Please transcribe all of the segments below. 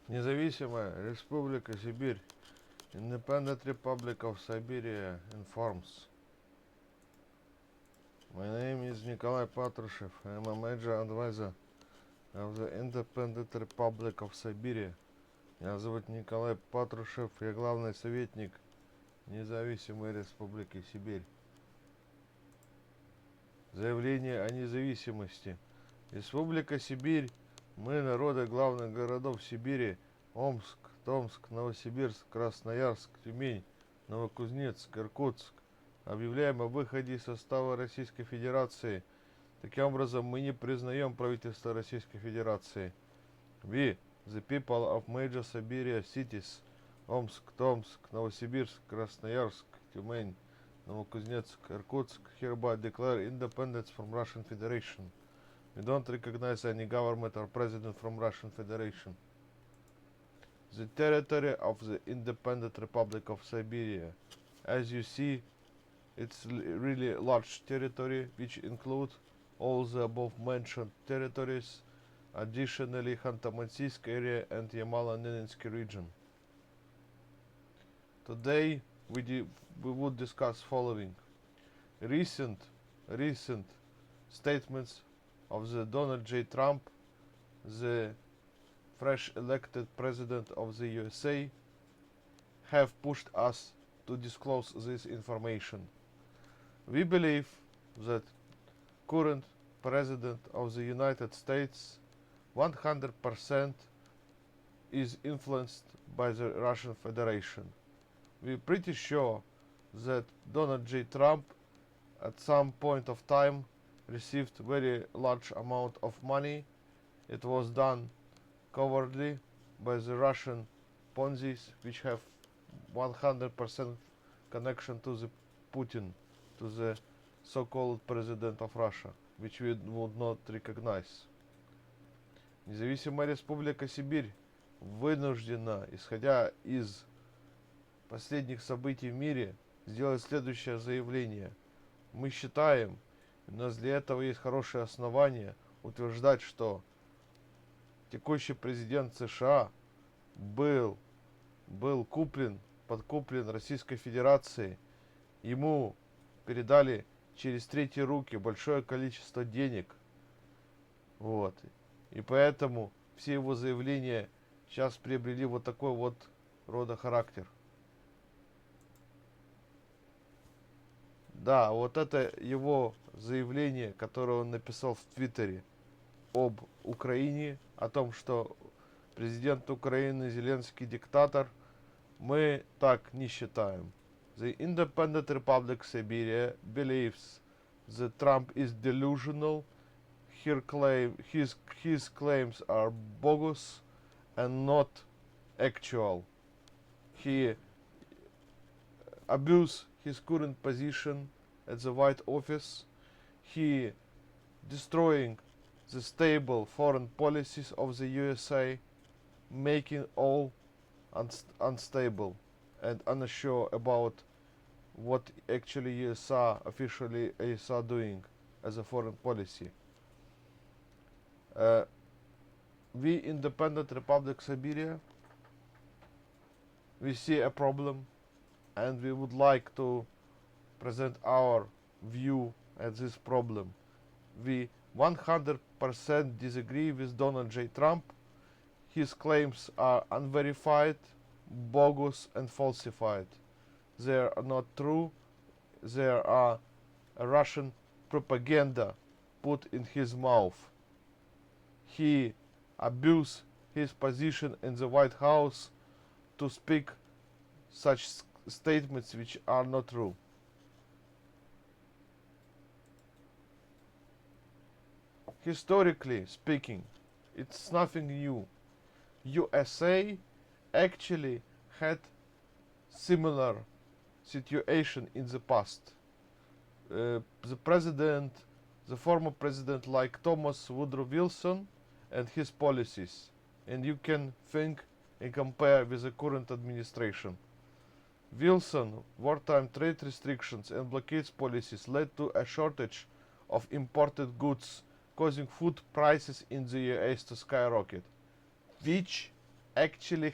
Независимая Республика Сибирь, Independent Republic of Siberia informs. My name is Nicolai Patrushev. I am a major advisor of the Independent Republic of Siberia. Меня зовут Николай Патрушев, я главный советник Независимой Республики Сибирь. Заявление о независимости. Республика Сибирь. Мы, народы главных городов Сибири, Омск, Томск, Новосибирск, Красноярск, Тюмень, Новокузнецк, Иркутск, объявляем о выходе из состава Российской Федерации. Таким образом, мы не признаем правительство Российской Федерации. We, the people of major Siberia cities, Омск, Томск, Новосибирск, Красноярск, Тюмень, Новокузнецк, Иркутск, hereby declare independence from Russian Federation. We don't recognize any government or president from Russian Federation. The territory of the Independent Republic of Siberia. As you see, it's really large territory which includes all the above mentioned territories, additionally Khanty-Mansiysk area and Yamalo-Nenetsky region. Today we would discuss following: recent statements of the Donald J. Trump, the fresh elected president of the USA, have pushed us to disclose this information. We believe that current president of the United States 100% is influenced by the Russian Federation. We're pretty sure that Donald J. Trump at some point of time received very large amount of money. It was done covertly by the Russian Ponzi's, which have 100% connection to the Putin, to the so-called president of Russia, which we would not recognize. Независимая Республика Сибирь вынуждена, исходя из последних событий в мире, сделать следующее заявление. Мы считаем, у нас для этого есть хорошие основания утверждать, что текущий президент США был подкуплен Российской Федерацией. Ему передали через третьи руки большое количество денег. Вот. И поэтому все его заявления сейчас приобрели вот такой вот рода характер. Да, вот это его заявление, которое он написал в Твиттере об Украине, о том, что президент Украины Зеленский диктатор, мы так не считаем. The Independent Republic Siberia believes that Trump is delusional, his claims are bogus and not actual. He abused his current position at the White Office. He destroying the stable foreign policies of the USA, making all unstable and unsure about what actually officially USA doing as a foreign policy. We, Independent Republic Siberia, we see a problem and we would like to present our view at this problem. We 100% disagree with Donald J. Trump. His claims are unverified, bogus and falsified. They are not true. There are a Russian propaganda put in his mouth. He abused his position in the White House to speak such statements which are not true. Historically speaking, it's nothing new. USA actually had similar situation in the past. The former president like Thomas Woodrow Wilson and his policies, and you can think and compare with the current administration. Wilson wartime trade restrictions and blockades policies led to a shortage of imported goods, causing food prices in the US to skyrocket, which actually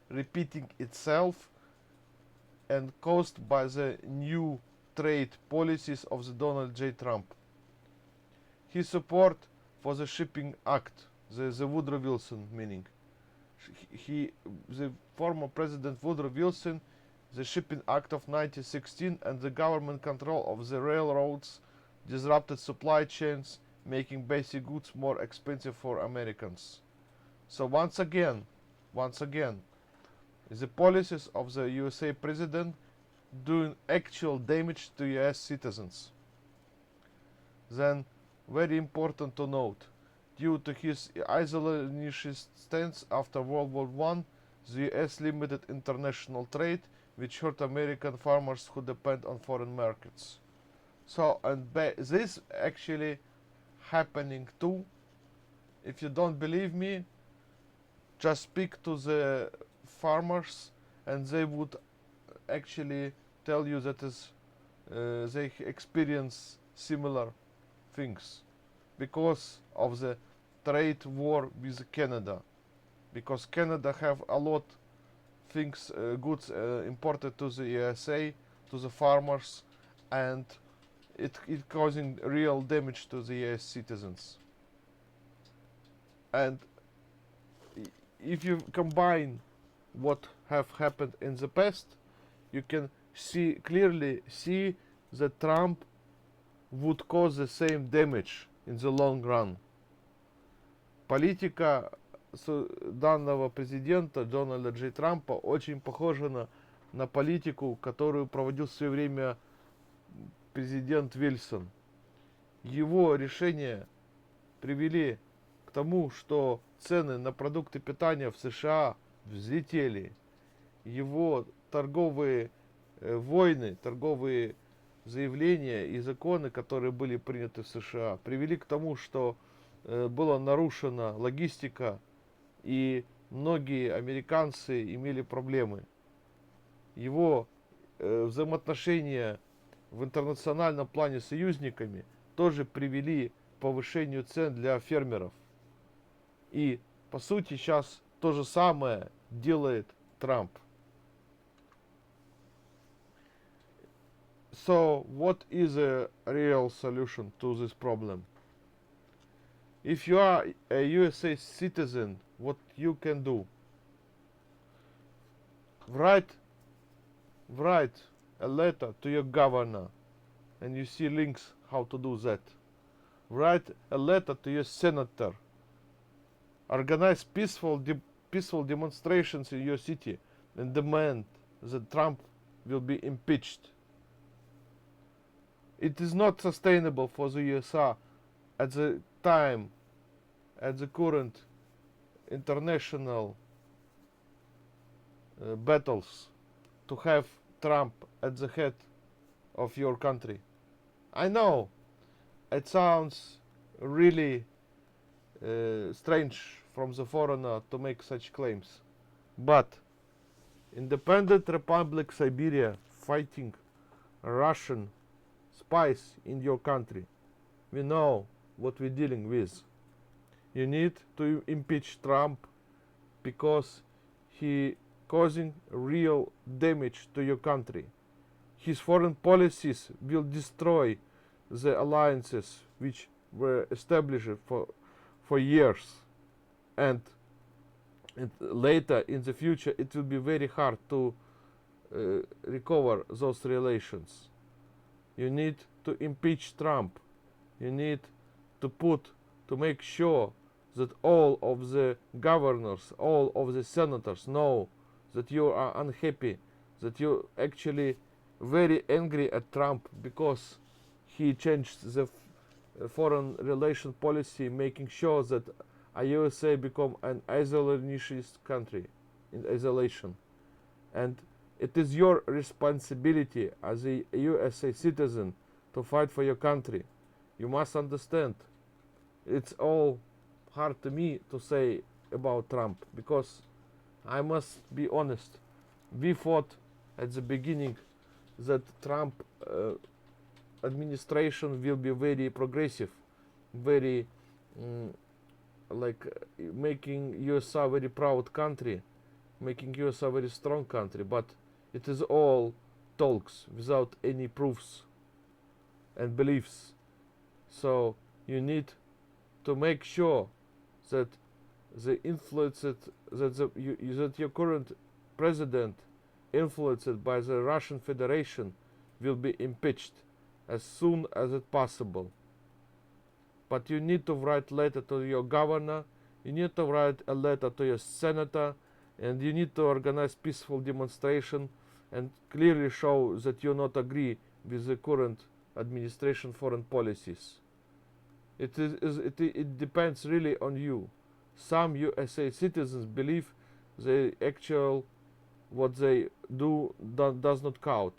repeating itself and caused by the new trade policies of the Donald J. Trump. His support for the Shipping Act, the Woodrow Wilson meaning. The former President Woodrow Wilson, the Shipping Act of 1916 and the government control of the railroads disrupted supply chains, making basic goods more expensive for Americans. So once again, the policies of the USA president doing actual damage to US citizens. Then, very important to note, due to his isolationist stance after World War I, the US limited international trade, which hurt American farmers who depend on foreign markets. So, and this actually happening too. If you don't believe me, just speak to the farmers and they would actually tell you that they experience similar things because of the trade war with Canada, because Canada have a lot things goods imported to the USA, to the farmers, and it causing real damage to the US citizens. And if you combine what have happened in the past, you can clearly see that Trump would cause the same damage in the long run. Политика данного президента Дональда Дж. Трампа очень похожа на политику, которую проводил в свое время президент Вильсон. Его решения привели к тому, что цены на продукты питания в США взлетели. Его торговые войны, торговые заявления и законы, которые были приняты в США, привели к тому, что была нарушена логистика, и многие американцы имели проблемы. Его взаимоотношения в интернациональном плане с союзниками тоже привели к повышению цен для фермеров. И, по сути, сейчас то же самое делает Трамп. So, what is a real solution to this problem? If you are a USA citizen, what you can do? Write a letter to your governor, and you see links how to do that. Write a letter to your senator. Organize peaceful demonstrations in your city and demand that Trump will be impeached. It is not sustainable for the USA at the time, at the current international battles, to have Trump at the head of your country. I know it sounds really strange from the foreigner to make such claims, but independent Republic Siberia fighting Russian spies in your country, we know what we're dealing with. You need to impeach Trump because he causing real damage to your country. His foreign policies will destroy the alliances which were established for years, and later in the future it will be very hard to recover those relations. You need to impeach Trump. You need to make sure that all of the governors, all of the senators know that you are unhappy, that you're actually very angry at Trump because he changed the foreign relation policy, making sure that USA become an isolationist country in isolation. And it is your responsibility as a USA citizen to fight for your country. You must understand, it's all hard to me to say about Trump, because I must be honest, we thought at the beginning that Trump administration will be very progressive, very like making USA a very proud country, making USA a very strong country, but it is all talks without any proofs and beliefs. So you need to make sure that the influence that your current president, influenced by the Russian Federation, will be impeached as soon as it possible. But you need to write letter to your governor, you need to write a letter to your senator, and you need to organize peaceful demonstration and clearly show that you not agree with the current administration foreign policies. It depends really on you. Some USA citizens believe the actual what they do does not count.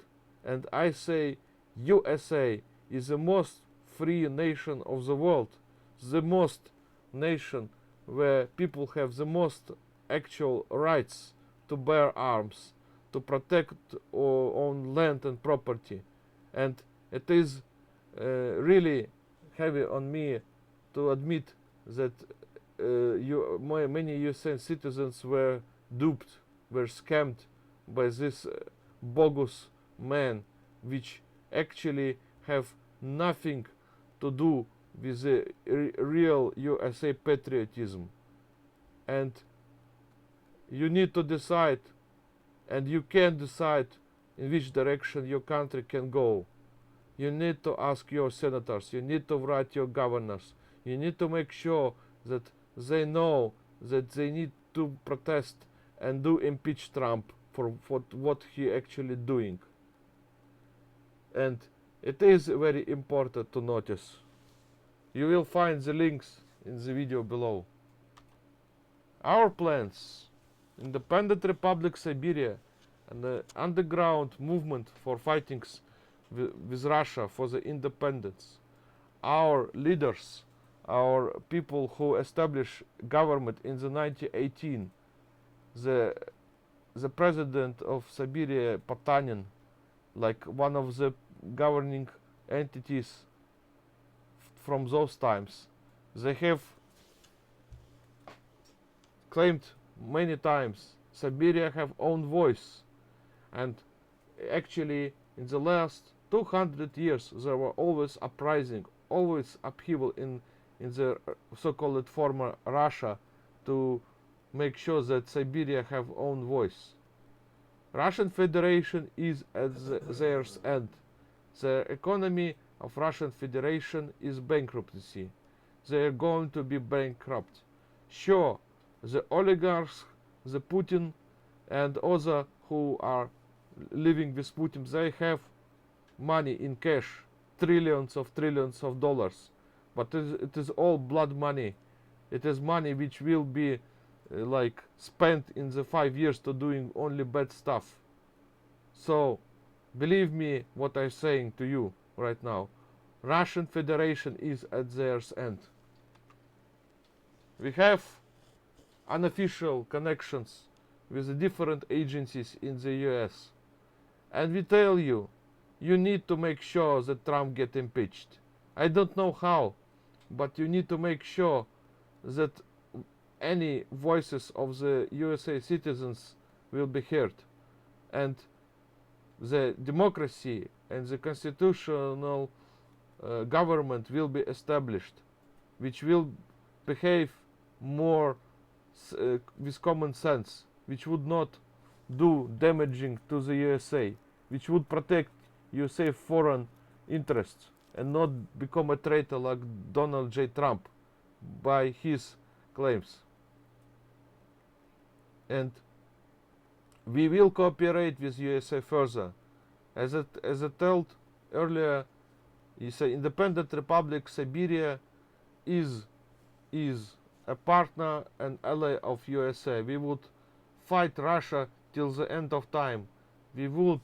And I say USA is the most free nation of the world, the most nation where people have the most actual rights to bear arms, to protect our own land and property. And it is really heavy on me to admit that many USA citizens were duped, were scammed by this bogus man, which actually have nothing to do with the real USA patriotism. And you need to decide, and you can decide in which direction your country can go. You need to ask your senators, you need to write your governors, you need to make sure that they know that they need to protest and do impeach Trump for what he actually doing. And it is very important to notice. You will find the links in the video below. Our plans, Independent Republic Siberia, and the underground movement for fighting with Russia for the independence. Our leaders, our people who established government in the 1918, the president of Siberia, Potanin, like one of the governing entities from those times, they have claimed many times Siberia have own voice. And actually in the last 200 years there were always uprising, always upheaval in the so-called former Russia to make sure that Siberia have own voice. Russian Federation is at their end. The economy of Russian Federation is bankruptcy. They are going to be bankrupt. Sure, the oligarchs, the Putin and other who are living with Putin, they have money in cash, trillions of dollars, but it is all blood money. It is money which will be like spent in the 5 years to doing only bad stuff. So believe me what I'm saying to you right now. Russian Federation is at their end. We have unofficial connections with the different agencies in the US. And we tell you, you need to make sure that Trump get impeached. I don't know how, but you need to make sure that any voices of the USA citizens will be heard. And the democracy and the constitutional government will be established, which will behave more with common sense, which would not do damaging to the USA, which would protect USA foreign interests and not become a traitor like Donald J. Trump by his claims. And we will cooperate with USA further. As I told earlier, it's an independent republic. Siberia is a partner and ally of USA. We would fight Russia till the end of time. We would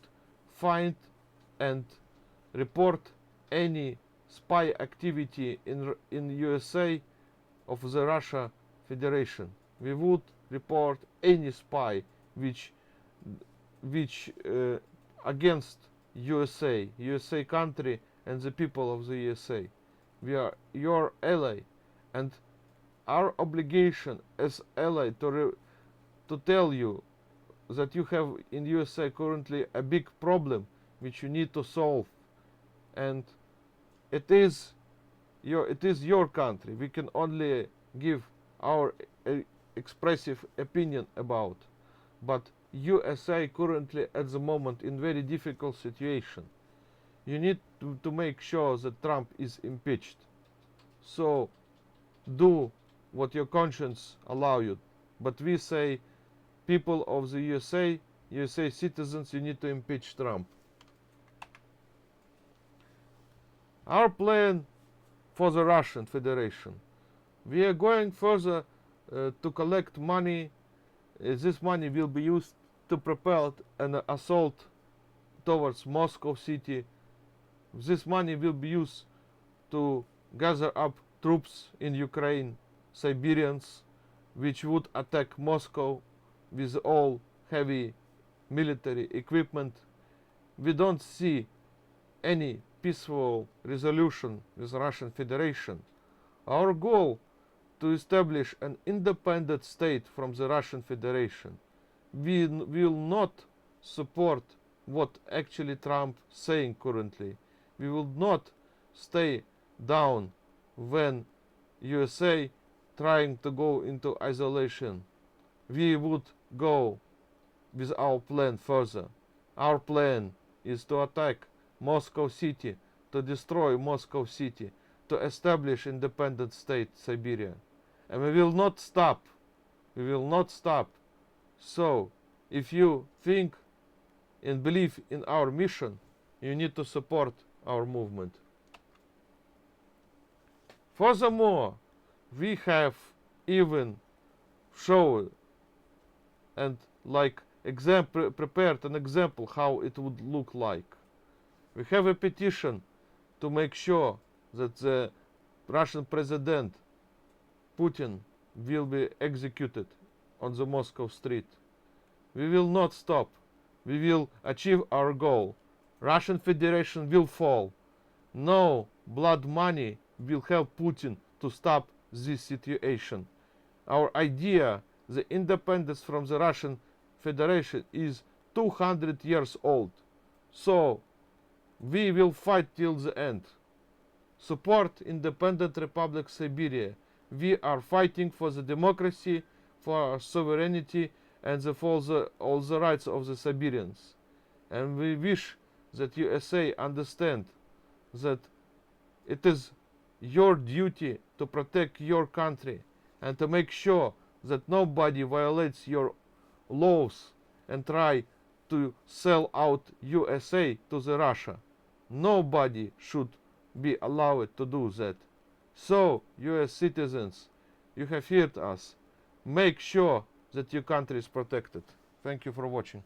find and report any spy activity in USA of the Russia Federation. We would report any spy which against USA country and the people of the USA. We are your ally, and our obligation as ally to tell you that you have in USA currently a big problem which you need to solve, and it is your country. We can only give our expressive opinion about, but USA currently at the moment in very difficult situation. You need to make sure that Trump is impeached. So do what your conscience allow you. But we say, people of the USA citizens, you need to impeach Trump. Our plan for the Russian Federation. We are going further to collect money. This money will be used to prepare an assault towards Moscow city. This money will be used to gather up troops in Ukraine, Siberians, which would attack Moscow with all heavy military equipment. We don't see any peaceful resolution with Russian Federation. Our goal to establish an independent state from the Russian Federation. We will not support what actually Trump saying currently. We will not stay down when USA trying to go into isolation. We would go with our plan further. Our plan is to attack Moscow city, to destroy Moscow city, to establish independent state Siberia. And we will not stop. We will not stop. So, if you think and believe in our mission, you need to support our movement. Furthermore, we have even shown and prepared an example how it would look like. We have a petition to make sure that the Russian President Putin will be executed on the Moscow street. We will not stop. We will achieve our goal. Russian Federation will fall. No blood money will help Putin to stop this situation. Our idea, the independence from the Russian Federation, is 200 years old. So we will fight till the end. Support Independent Republic Siberia. We are fighting for the democracy, for our sovereignty, and for all the rights of the Siberians. And we wish that USA understand that it is your duty to protect your country and to make sure that nobody violates your laws and try to sell out USA to the Russia. Nobody should be allowed to do that. So, US citizens, you have heard us. Make sure that your country is protected. Thank you for watching.